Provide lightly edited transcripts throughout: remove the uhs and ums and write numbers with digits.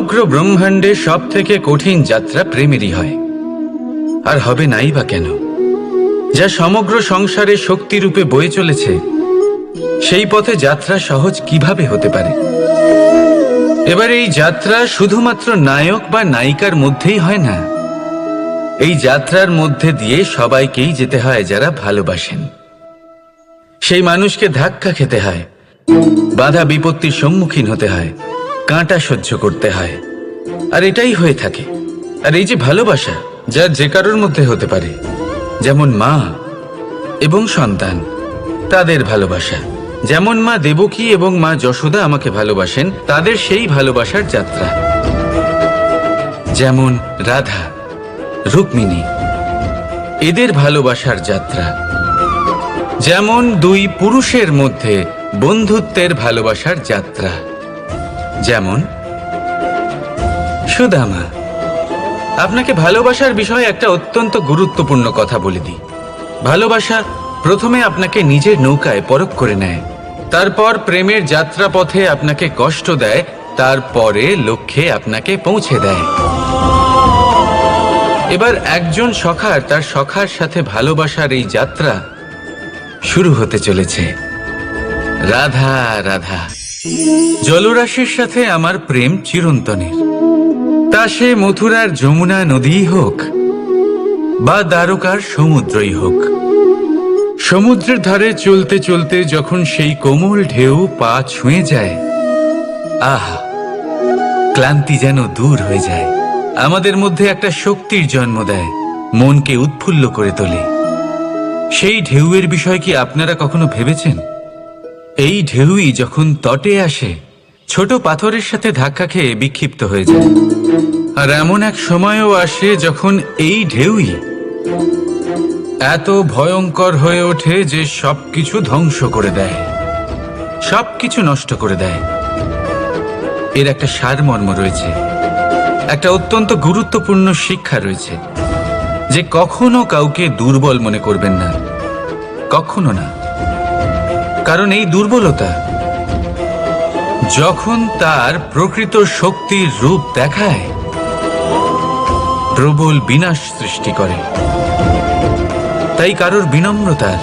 সমগ্র ব্রহ্মাণ্ডে সব থেকে কঠিন যাত্রা প্রেমেরই হয়, আর হবে নাই বা কেন? যা সমগ্র সংসারে শক্তিরূপে বয়ে চলেছে, সেই পথে যাত্রা সহজ কিভাবে হতে পারে? এবার এই যাত্রা শুধুমাত্র নায়ক বা নায়িকার মধ্যেই হয় না। এই যাত্রার মধ্যে দিয়ে সবাইকেই যেতে হয় যারা ভালোবাসেন। সেই মানুষকে ধাক্কা খেতে হয়, বাধা বিপত্তির সম্মুখীন হতে হয়, কাঁটা সহ্য করতে হয়, আর এটাই হয়ে থাকে। আর এই যে ভালোবাসা, যা যে কারোর মধ্যে হতে পারে, যেমন মা এবং সন্তান, তাদের ভালোবাসা, যেমন মা দেবকী এবং মা যশোদা আমাকে ভালোবাসেন, তাদের সেই ভালোবাসার যাত্রা। যেমন রাধা, রুক্মিণী, এদের ভালোবাসার যাত্রা। যেমন দুই পুরুষের মধ্যে বন্ধুত্বের ভালোবাসার যাত্রা। যেমন সুদামা। আপনাকে ভালোবাসার বিষয়ে একটা অত্যন্ত গুরুত্বপূর্ণ কথা বলে দিই। ভালোবাসা প্রথমে আপনাকে নিজের নৌকায় পরখ করে নেয়, তারপর প্রেমের যাত্রা পথে আপনাকে কষ্ট দেয়, তারপরে লক্ষ্যে আপনাকে পৌঁছে দেয়। এবার একজন সখার তার সখার সাথে ভালোবাসার এই যাত্রা শুরু হতে চলেছে। রাধা রাধা। জলরাশির সাথে আমার প্রেম চিরন্তনের। তা সে মথুরার যমুনা নদীই হোক বা দ্বারকার সমুদ্রই হোক। সমুদ্রের ধারে চলতে চলতে যখন সেই কোমল ঢেউ পা ছুঁয়ে যায়, আহা, ক্লান্তি যেন দূর হয়ে যায়। আমাদের মধ্যে একটা শক্তির জন্ম দেয়, মনকে উৎফুল্ল করে তোলে। সেই ঢেউয়ের বিষয় কি আপনারা কখনো ভেবেছেন? এই ঢেউই যখন তটে আসে, ছোট পাথরের সাথে ধাক্কা খেয়ে বিক্ষিপ্ত হয়ে যায়। আর এমন এক সময়ও আসে যখন এই ঢেউই এত ভয়ঙ্কর হয়ে ওঠে যে সবকিছু ধ্বংস করে দেয়, সবকিছু নষ্ট করে দেয়। এর একটা সারমর্ম রয়েছে, একটা অত্যন্ত গুরুত্বপূর্ণ শিক্ষা রয়েছে, যে কখনো কাউকে দুর্বল মনে করবেন না, কখনো না। কারণ এই দুর্বলতা যখন তার প্রকৃত শক্তির রূপ দেখায়, প্রবল বিনাশ সৃষ্টি করে। তাই কারোর বিনম্রতার,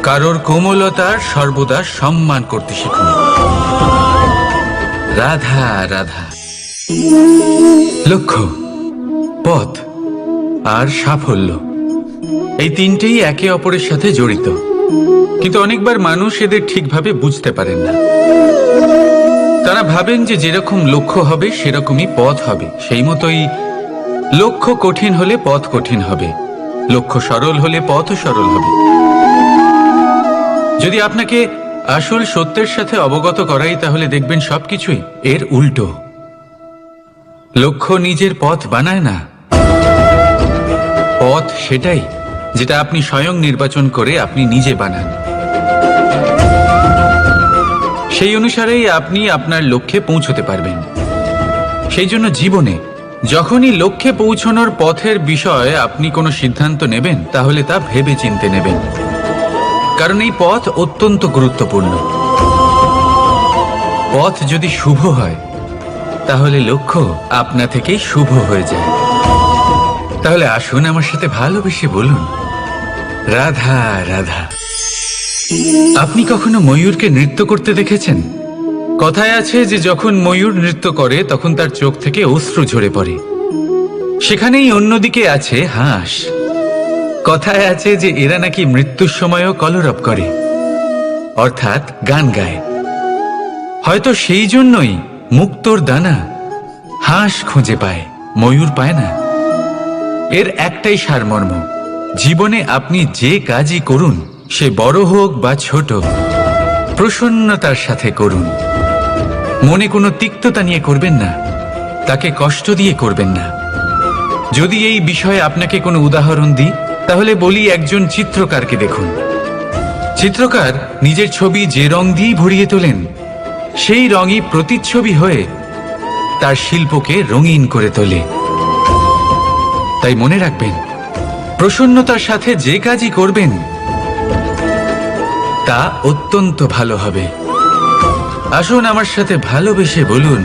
কারোর কোমলতার সর্বদা সম্মান করতে শিখুন। রাধা রাধা। লক্ষ্য, পথ আর সাফল্য, এই তিনটেই একে অপরের সাথে জড়িত। কিন্তু অনেকবার মানুষ এদের ঠিকভাবে বুঝতে পারেন না। তারা ভাবেন যে যেরকম লক্ষ্য হবে সেরকমই পথ হবে, সেই মতোই লক্ষ্য কঠিন হলে পথ কঠিন হবে, লক্ষ্য সরল হলে পথও সরল হবে। যদি আপনাকে আসল সত্যের সাথে অবগত করাই, তাহলে দেখবেন সবকিছুই এর উল্টো। লক্ষ্য নিজের পথ বানায় না, পথ সেটাই যেটা আপনি স্বয়ং নির্বাচন করে আপনি নিজে বানান। সেই অনুসারেই আপনি আপনার লক্ষ্যে পৌঁছতে পারবেন। সেই জন্য জীবনে যখনই লক্ষ্যে পৌঁছানোর পথের বিষয়ে আপনি কোনো সিদ্ধান্ত নেবেন, তাহলে তা ভেবে চিন্তে নেবেন। কারণ এই পথ অত্যন্ত গুরুত্বপূর্ণ। পথ যদি শুভ হয়, তাহলে লক্ষ্য আপনা থেকেই শুভ হয়ে যায়। তাহলে আসুন আমার সাথে ভালোবেসে বলুন, রাধা রাধা। আপনি কখনো ময়ূরকে নৃত্য করতে দেখেছেন? কথায় আছে যে যখন ময়ূর নৃত্য করে তখন তার চোখ থেকে অশ্রু ঝরে পড়ে। সেখানেই অন্যদিকে আছে হাঁস। কথায় আছে যে এরা নাকি মৃত্যুর সময়ও কলরব করে, অর্থাৎ গান গায়। হয়তো সেই জন্যই মুক্তোর দানা হাঁস খুঁজে পায়, ময়ূর পায় না। এর একটাই সারমর্ম, জীবনে আপনি যে কাজই করুন, সে বড় হোক বা ছোট, প্রসন্নতার সাথে করুন। মনে কোনো তিক্ততা নিয়ে করবেন না, তাকে কষ্ট দিয়ে করবেন না। যদি এই বিষয়ে আপনাকে কোনো উদাহরণ দিই, তাহলে বলি একজন চিত্রকারকে দেখুন। চিত্রকার নিজের ছবি যে রং দিয়েই ভরিয়ে তোলেন, সেই রঙই প্রতিচ্ছবি হয়ে তার শিল্পকে রঙিন করে তোলে। তাই মনে রাখবেন, প্রসন্নতার সাথে যে কাজই করবেন তা অত্যন্ত ভালো হবে। আসুন আমার সাথে ভালোবেসে বলুন,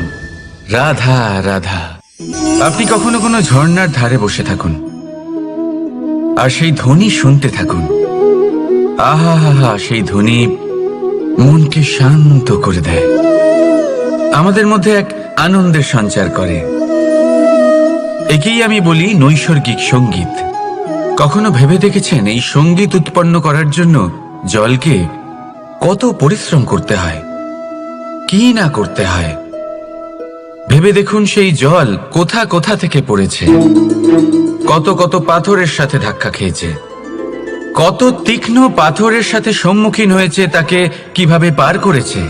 রাধা রাধা। আপনি কখনো কোনো ঝর্ণার ধারে বসে থাকুন আর সেই ধ্বনি শুনতে থাকুন। আহা হা হা, সেই ধ্বনি মনকে শান্ত করে দেয়, আমাদের মধ্যে এক আনন্দের সঞ্চার করে। একেই আমি বলি নৈসর্গিক সঙ্গীত। কখনো ভেবে দেখেছেন এই সঙ্গীত উৎপন্ন করার জন্য জলকে কত পরিশ্রম করতে হয়, কি না করতে হয়? ভেবে দেখুন সেই জল কোথা কোথা থেকে পড়েছে, কত কত পাথরের সাথে ধাক্কা খেয়েছে, কত তীক্ষ্ণ পাথরের সাথে সম্মুখীন হয়েছে, তাকে কিভাবে পার করেছে,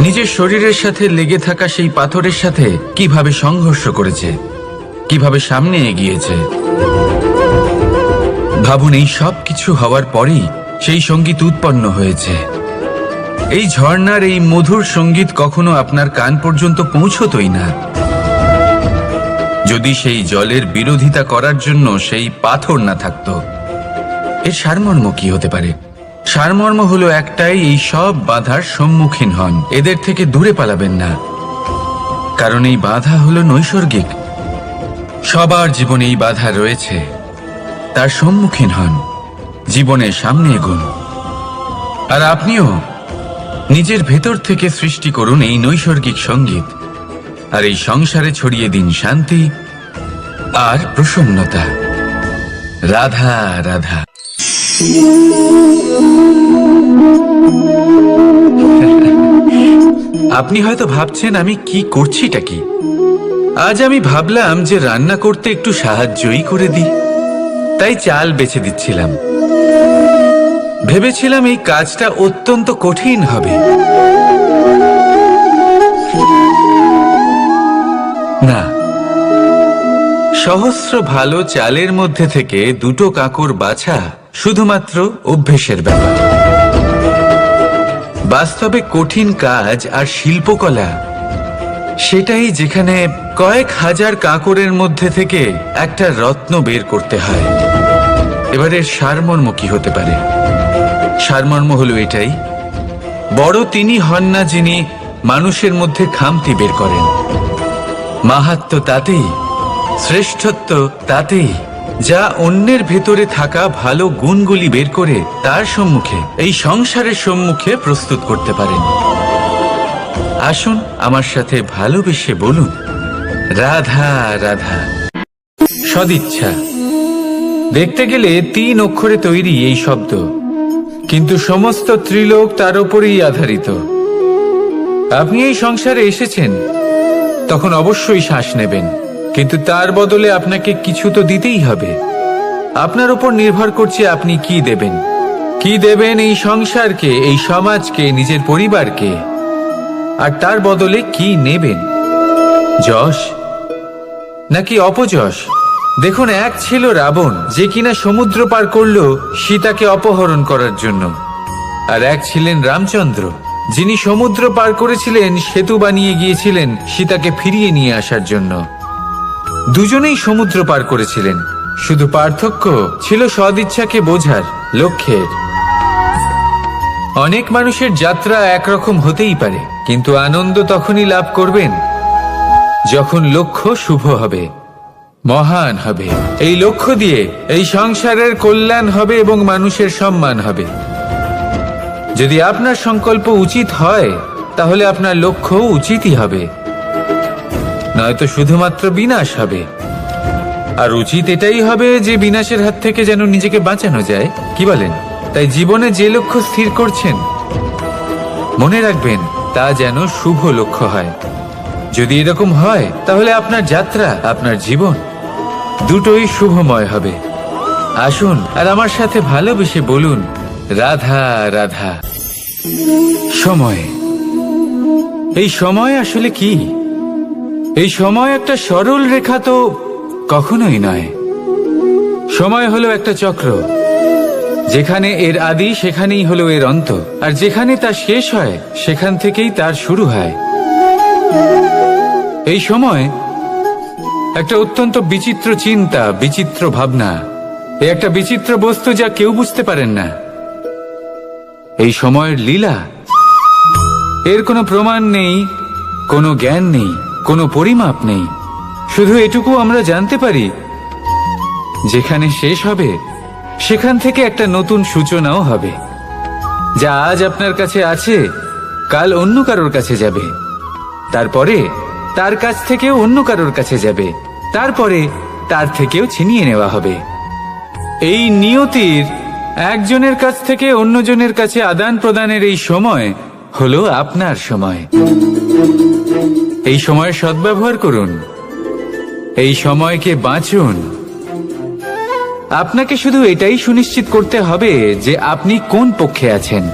নিজের শরীরের সাথে লেগে থাকা সেই পাথরের সাথে কিভাবে সংঘর্ষ করেছে, কিভাবে সামনে এগিয়েছে। ভাবুন, এই সব কিছু হওয়ার পরেই সেই সঙ্গীত উৎপন্ন হয়েছে। এই ঝর্ণার এই মধুর সঙ্গীত কখনো আপনার কান পর্যন্ত পৌঁছতই না যদি সেই জলের বিরোধিতা করার জন্য সেই পাথর না থাকতো। এর সারমর্ম কি হতে পারে? সারমর্ম হলো একটাই, এই সব বাধার সম্মুখীন হন, এদের থেকে দূরে পালাবেন না, কারণ এই বাধা হলো নৈসর্গিক। সবার জীবনে এই বাধা রয়েছে, তার সম্মুখীন হন, জীবনের সামনে এগোন। আর আপনিও নিজের ভেতর থেকে সৃষ্টি করুন এই নৈসর্গিক সঙ্গীত, আর এই সংসারে ছড়িয়ে দিন শান্তি আর প্রসন্নতা। রাধা রাধা। আপনি হয়তো ভাবছেন আমি কি করছিটা কি। আজ আমি ভাবলাম যে রান্না করতে একটু সাহায্যই করে দিই, তাই চাল বেছে দিচ্ছিলাম। ভেবেছিলাম এই কাজটা অত্যন্ত কঠিন হবে। না, সহস্র ভালো চালের মধ্যে থেকে দুটো কাঁকর বাছা শুধুমাত্র অভ্যেসের ব্যাপার। বাস্তবে কঠিন কাজ আর শিল্পকলা সেটাই, যেখানে কয়েক হাজার কাঁকরের মধ্যে থেকে একটা রত্ন বের করতে হয়। এবারের সারমর্ম কি হতে পারে? সারমর্ম হলো এটাই, বড় তিনি হন না যিনি মানুষের মধ্যে খামতি বের করেন। মাহাত্ম্য তাতেই, শ্রেষ্ঠত্ব তাতেই, যা অন্যের ভেতরে থাকা ভালো গুণগুলি বের করে তার সম্মুখে, এই সংসারের সম্মুখে প্রস্তুত করতে পারেন। আসুন আমার সাথে ভালোবেসে বলুন, রাধা রাধা। সদিচ্ছা। দেখতে গেলে 3 অক্ষরে তৈরি এই শব্দ, কিন্তু সমস্ত ত্রিলোক তার উপরেই আধারিত। আপনি এই সংসারে এসেছেন, তখন অবশ্যই শ্বাস নেবেন, কিন্তু তার বদলে আপনাকে কিছু তো দিতেই হবে। আপনার উপর নির্ভর করছে আপনি কি দেবেন। কি দেবেন এই সংসারকে, এই সমাজকে, নিজের পরিবারকে, আর তার বদলে কি নেবেন? যশ নাকি অপযশ? দেখুন, এক ছিল রাবণ, যে কিনা সমুদ্র পার করলো সীতাকে অপহরণ করার জন্য, আর এক ছিলেন রামচন্দ্র, যিনি সমুদ্র পার করেছিলেন, সেতু বানিয়ে গিয়েছিলেন সীতাকে ফিরিয়ে নিয়ে আসার জন্য। দুজনেই সমুদ্র পার করেছিলেন, শুধু পার্থক্য ছিল সদিচ্ছাকে বোঝার, লক্ষ্যের। অনেক মানুষের যাত্রা একরকম হতেই পারে, কিন্তু আনন্দ তখনই লাভ করবেন যখন লক্ষ্য শুভ হবে, মহান হবে। এই লক্ষ্য দিয়ে এই সংসারের কল্যাণ হবে এবং মানুষের সম্মান হবে। যদি আপনার সংকল্প উচিত হয়, তাহলে আপনার লক্ষ্য উচিতই হবে, নয়তো শুধুমাত্র বিনাশ হবে। আর উচিত এটাই হবে যে বিনাশের হাত থেকে যেন নিজেকে বাঁচানো যায়, কি বলেন? তাই জীবনে যে লক্ষ্য স্থির করছেন, মনে রাখবেন তা যেন শুভ লক্ষ্য হয়। যদি এরকম হয়, তাহলে আপনার যাত্রা, আপনার জীবন দুটোই শুভময় হবে। আসুন আর আমার সাথে ভালোবেসে বলুন, রাধা রাধা। সময়। এই সময় আসলে কি? এই সময় একটা সরল রেখা তো কখনোই নয়। সময় হলো একটা চক্র, যেখানে এর আদি সেখানেই হলো এর অন্ত, আর যেখানে তা শেষ হয় সেখান থেকেই তার শুরু হয়। এই সময় একটা অত্যন্ত বিচিত্র চিন্তা, বিচিত্র ভাবনা, একটা বিচিত্র বস্তু যা কেউ বুঝতে পারেন না। এই সময়ের লীলা, এর কোনো প্রমাণ নেই, কোনো জ্ঞান নেই, কোনো পরিমাপ নেই। শুধু এটুকু আমরা জানতে পারি, যেখানে শেষ হবে সেখান থেকে একটা নতুন সূচনাও হবে। যা আজ আপনার কাছে আছে কাল অন্য কারোর কাছে যাবে, তারপরে তার কাছ থেকেও অন্য কারোর কাছে যাবে, তারপরে তার থেকেও ছিনিয়ে নেওয়া হবে। এই নিয়তির একজনের কাছ থেকে অন্যজনের কাছে আদান প্রদানের এই সময় হলো আপনার সময়। এই সময়ের সদ্ব্যবহার করুন, এই সময়কে বাঁচুন। আপনাকে শুধু এটাই সুনিশ্চিত করতে হবে যে আপনি কোন পক্ষে আছেন।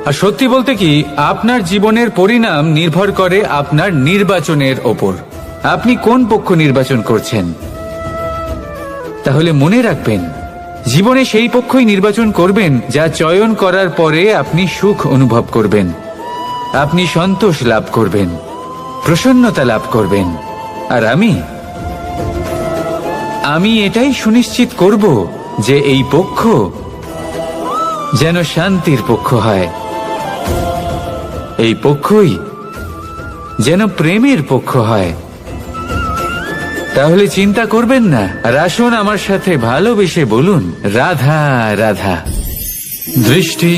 আর সত্যি বলতে কি, আপনার জীবনের পরিণাম নির্ভর করে আপনার নির্বাচনের ওপর। আপনি কোন পক্ষ নির্বাচন করছেন। তাহলে মনে রাখবেন, জীবনে সেই পক্ষই নির্বাচন করবেন যা চয়ন করার পরে আপনি সুখ অনুভব করবেন, আপনি সন্তোষ লাভ করবেন, প্রসন্নতা লাভ করবেন। আর আমি এটাই সুনিশ্চিত করব যে এই পক্ষ যেন শান্তির পক্ষ হয়, এই পক্ষই যেন প্রেমের পক্ষ হয়। তাহলে চিন্তা করবেন না, আর আসুন আমার সাথে ভালোবেসে বলুন, রাধা রাধা। দৃষ্টি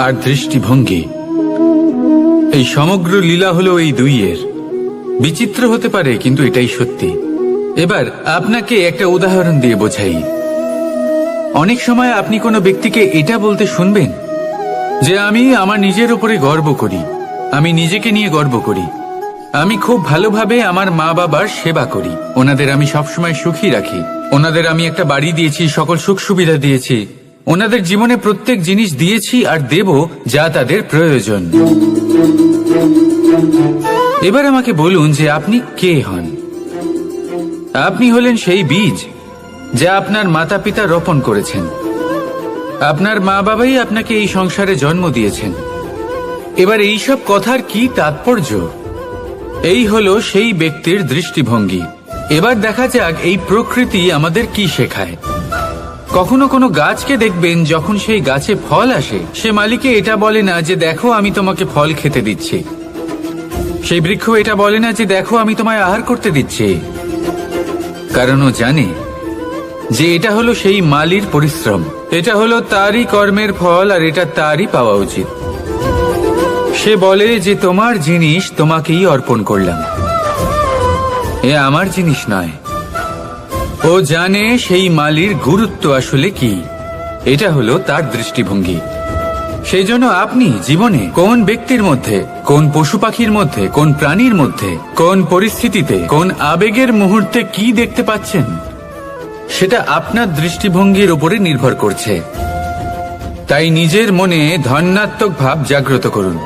আর দৃষ্টিভঙ্গি, এই সমগ্র লীলা হলো এই দুইয়ের। বিচিত্র হতে পারে, কিন্তু এটাই সত্যি। এবার আপনাকে একটা উদাহরণ দিয়ে বোঝাই। অনেক সময় আপনি কোনো ব্যক্তিকে এটা বলতে শুনবেন যে আমি আমার নিজের উপরে গর্ব করি, আমি নিজেকে নিয়ে গর্ব করি, আমি খুব ভালোভাবে আমার মা বাবার সেবা করি, ওনাদের আমি সবসময় সুখী রাখি, ওনাদের আমি একটা বাড়ি দিয়েছি, সকল সুখ সুবিধা দিয়েছি, ওনাদের জীবনে প্রত্যেক জিনিস দিয়েছি আর দেব যা তাদের প্রয়োজন। এবার আমাকে বলুন যে আপনি কে হন। আপনি হলেন সেই বীজ যা আপনার মাতা পিতা রোপণ করেছেন। আপনার মা বাবাই আপনাকে এই সংসারে জন্ম দিয়েছেন। এবার এইসব কথার কি তাৎপর্য? এই হলো সেই ব্যক্তির দৃষ্টিভঙ্গি। এবার দেখা যাক এই প্রকৃতি আমাদের কি শেখায়। কখনো কোনো গাছকে দেখবেন, যখন সেই গাছে ফল আসে, সে মালিকে এটা বলে না যে দেখো আমি তোমাকে ফল খেতে দিচ্ছি। সেই বৃক্ষ এটা বলে না যে দেখো আমি তোমায় আহার করতে দিচ্ছি, কারণ ও জানে যে এটা হলো সেই মালির পরিশ্রম, এটা হলো তারই কর্মের ফল, আর এটা তারই পাওয়া উচিত। সে বলে যে তোমার জিনিস তোমাকেই অর্পণ করলাম, এ আমার জিনিস নয়। ও জানে সেই মালির গুরুত্ব আসলে কি। এটা হলো তার দৃষ্টিভঙ্গি। সেই জন্য আপনি জীবনে কোন ব্যক্তির মধ্যে, কোন পশু পাখির মধ্যে, কোন প্রাণীর মধ্যে, কোন পরিস্থিতিতে, কোন আবেগের মুহূর্তে কি দেখতে পাচ্ছেন, সেটা আপনার দৃষ্টিভঙ্গির উপরে নির্ভর করছে। তাই নিজের মনে ধন্যাত্মক ভাব জাগ্রত করুন,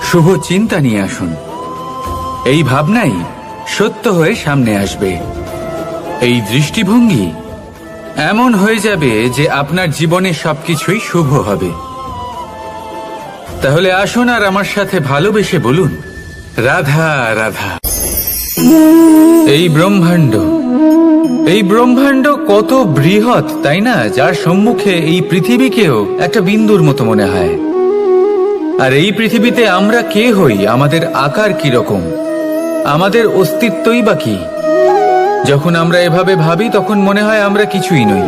শুভ চিন্তা নিয়ে আসুন। এই ভাবনাই সত্য হয়ে সামনে আসবে। এই দৃষ্টিভঙ্গি এমন হয়ে যাবে যে আপনার জীবনে সবকিছুই শুভ হবে। তাহলে আসুন আর আমার সাথে ভালোবেসে বলুন, রাধা রাধা। এই ব্রহ্মাণ্ড কত বৃহৎ, তাই না? যার সম্মুখে এই পৃথিবীকেও একটা বিন্দুর মতো মনে হয়। আর এই পৃথিবীতে আমরা কে হই, আমাদের আকার কি রকম, আমাদের অস্তিত্বই বা কি? যখন আমরা এভাবে ভাবি তখন মনে হয় আমরা কিছুই নই।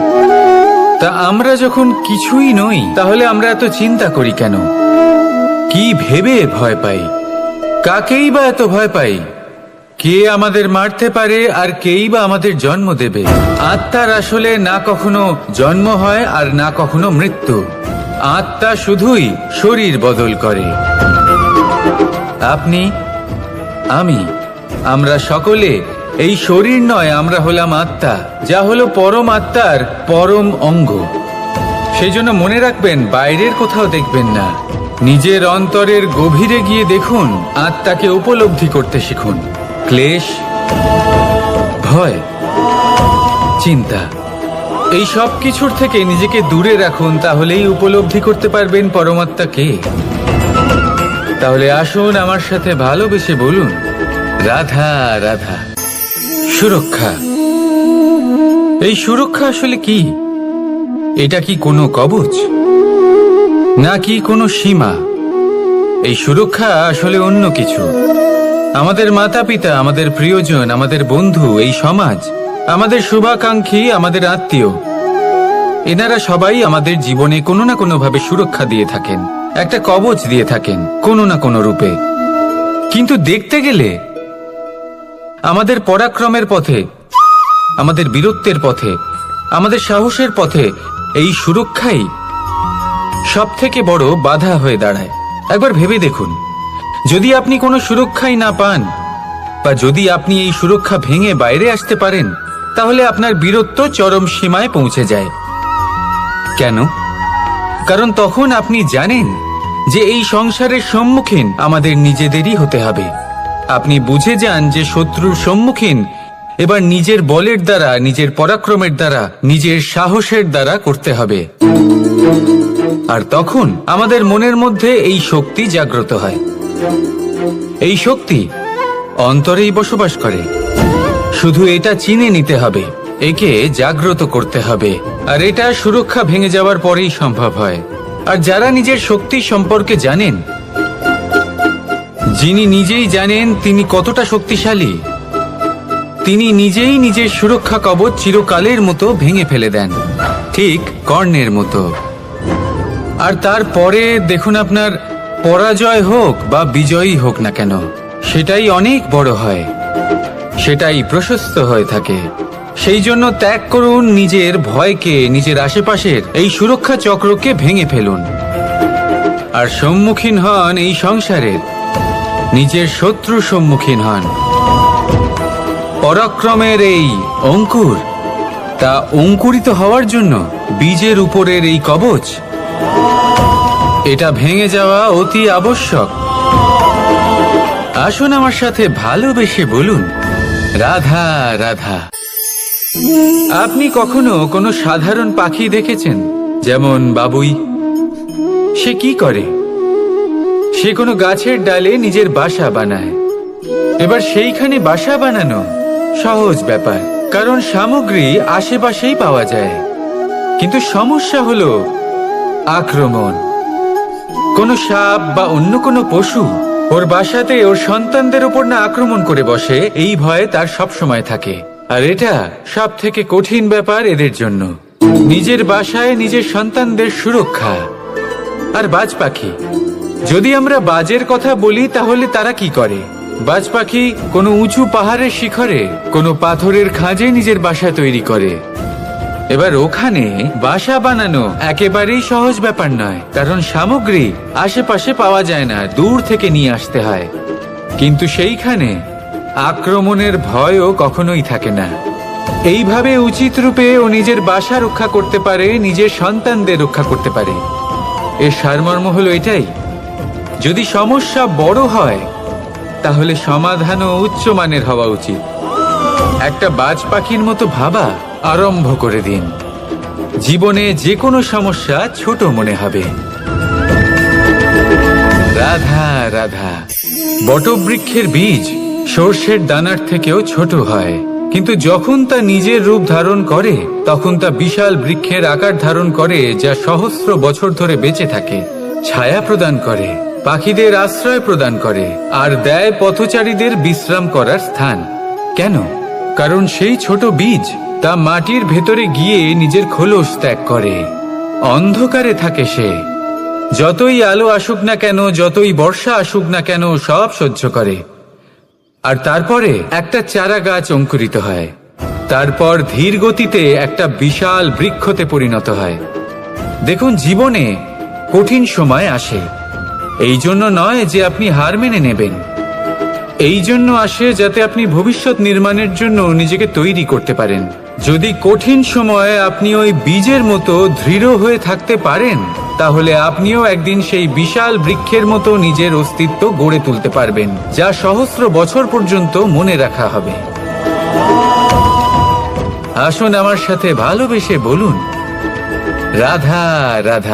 তা আমরা যখন কিছুই নই, তাহলে আমরা এত চিন্তা করি কেন? কি ভেবে ভয় পাই? কাকেই বা এত ভয় পাই? কে আমাদের মারতে পারে আর কেই বা আমাদের জন্ম দেবে? আত্মার আসলে না কখনো জন্ম হয় আর না কখনো মৃত্যু। আত্মা শুধুই শরীর বদল করে। আপনি, আমি, আমরা সকলে এই শরীর নয়, আমরা হলাম আত্মা, যা হলো পরম আত্মার পরম অঙ্গ। সেই জন্য মনে রাখবেন, বাইরের কোথাও দেখবেন না, নিজের অন্তরের গভীরে গিয়ে দেখুন, আত্মাকে উপলব্ধি করতে শিখুন। ক্লেশ, ভয়, চিন্তা, এই সব কিছুর থেকে নিজেকে দূরে রাখুন, তাহলেই উপলব্ধি করতে পারবেন পরমাত্মাকে। তাহলে আসুন আমার সাথে ভালোবেসে বলুন, রাধা রাধা। সুরক্ষা, এই সুরক্ষা আসলে কি? এটা কি কোনো কবচ নাকি কোনো সীমা? এই সুরক্ষা আসলে অন্য কিছু। আমাদের মাতা পিতা, আমাদের প্রিয়জন, আমাদের বন্ধু, এই সমাজ, আমাদের শুভাকাঙ্ক্ষী, আমাদের আত্মীয়, এনারা সবাই আমাদের জীবনে কোনো না কোনো ভাবে সুরক্ষা দিয়ে থাকেন, একটা কবচ দিয়ে থাকেন কোনো না কোনো রূপে। কিন্তু দেখতে গেলে আমাদের পরাক্রমের পথে, আমাদের বীরত্বের পথে, আমাদের সাহসের পথে এই সুরক্ষাই সব থেকে বড় বাধা হয়ে দাঁড়ায়। একবার ভেবে দেখুন, যদি আপনি কোনো সুরক্ষাই না পান, বা যদি আপনি এই সুরক্ষা ভেঙে বাইরে আসতে পারেন, তাহলে আপনার বীরত্ব চরম সীমায় পৌঁছে যায়। কেন? কারণ তখন আপনি জানেন যে এই সংসারের সম্মুখীন আমাদের নিজেদেরই হতে হবে। আপনি বুঝে যান যে শত্রুর সম্মুখীন এবার নিজের বলের দ্বারা, নিজের পরাক্রমের দ্বারা, নিজের সাহসের দ্বারা করতে হবে। আর তখন আমাদের মনের মধ্যে এই শক্তি জাগ্রত হয়। এই শক্তি অন্তরেই বসবাস করে। শুধু এটা চিনে নিতে হবে, একে জাগ্রত করতে হবে। আর এটা সুরক্ষা ভেঙে যাওয়ার পরেই সম্ভব হয়। আর যারা নিজের শক্তি সম্পর্কে জানেন, যিনি নিজেই জানেন তিনি কতটা শক্তিশালী, তিনি নিজেই নিজের সুরক্ষা কবচ চিরকালের মতো ভেঙে ফেলে দেন, ঠিক কর্ণের মতো। আর তারপরে দেখুন, আপনার পরাজয় হোক বা বিজয়ী হোক না কেন, সেটাই অনেক বড় হয়, সেটাই প্রশস্ত হয়ে থাকে। সেই জন্য ত্যাগ করুন নিজের ভয়কে, নিজের আশেপাশের এই সুরক্ষা চক্রকে ভেঙে ফেলুন, আর সম্মুখীন হন এই সংসারের নিজের শত্রু সম্মুখীন হন। পরাক্রমের এই অঙ্কুর, তা অঙ্কুরিত হওয়ার জন্য বীজের উপরের এই কবচ, এটা ভেঙে যাওয়া অতি আবশ্যক। আসুন আমার সাথে ভালোবেসে বলুন, রাধা রাধা। আপনি কখনো কোনো সাধারণ পাখি দেখেছেন? যেমন বাবুই। সে কি করে? সে কোনো গাছের ডালে নিজের বাসা বানায়। এবার সেইখানে বাসা বানানো সহজ ব্যাপার, কারণ সামগ্রী আশেপাশেই পাওয়া যায়। কিন্তু সমস্যা হলো আক্রমণ। কোনো সাপ বা অন্য কোনো পশু ওর বাসাতে ওর সন্তানদের উপর না আক্রমণ করে বসে, এই ভয়ে তার সব সময় থাকে। আর এটা সব থেকে কঠিন ব্যাপার এদের জন্য, নিজের বাসায় নিজের সন্তানদের সুরক্ষা। আর বাজ পাখি, যদি আমরা বাজের কথা বলি, তাহলে তারা কি করে? বাজ পাখি কোনো উঁচু পাহাড়ের শিখরে, কোনো পাথরের খাঁজে নিজের বাসা তৈরি করে। এবার ওখানে বাসা বানানো একেবারেই সহজ ব্যাপার নয়, কারণ সামগ্রী আশেপাশে পাওয়া যায় না, দূর থেকে নিয়ে আসতে হয়। কিন্তু সেইখানে আক্রমণের ভয়ও কখনোই থাকে না। এইভাবে উচিত রূপে ও নিজের বাসা রক্ষা করতে পারে, নিজের সন্তানদের রক্ষা করতে পারে। এর সারমর্ম হলো এটাই, যদি সমস্যা বড় হয় তাহলে সমাধানও উচ্চমানের হওয়া উচিত। একটা বাজ পাখির মতো ভাবা আরম্ভ করে দিন। জীবনে যে কোনো সমস্যা ছোট মনে হবে। রাধা রাধা। বটবৃক্ষের বীজ সর্ষের দানার থেকেও ছোট হয়, কিন্তু যখন তা নিজের রূপ ধারণ করে তখন তা বিশাল বৃক্ষের আকার ধারণ করে, যা সহস্র বছর ধরে বেঁচে থাকে, ছায়া প্রদান করে, পাখিদের আশ্রয় প্রদান করে, আর দেয় পথচারীদের বিশ্রাম করার স্থান। কেন? কারণ সেই ছোট বীজ তা মাটির ভেতরে গিয়ে নিজের খোলস ত্যাগ করে। অন্ধকারে থাকে সে, যতই আলো আসুক না কেন, যতই বর্ষা আসুক না কেন, সব সহ্য করে। আর তারপরে একটা চারা গাছ অঙ্কুরিত হয়, তারপর ধীর গতিতে একটা বিশাল বৃক্ষতে পরিণত হয়। দেখুন, জীবনে কঠিন সময় আসে, এই জন্য নয় যে আপনি হার মেনে নেবেন, এই জন্য আসে যাতে আপনি ভবিষ্যৎ নির্মাণের জন্য নিজেকে তৈরি করতে পারেন। যদি কঠিন সময়ে আপনি ওই বীজের মতো দৃঢ় হয়ে থাকতে পারেন, তাহলে আপনিও একদিন সেই বিশাল বৃক্ষের মতো নিজের অস্তিত্ব গড়ে তুলতে পারবেন, যা সহস্র বছর পর্যন্ত মনে রাখা হবে। আসুন আমার সাথে ভালোবেসে বলুন, রাধা রাধা।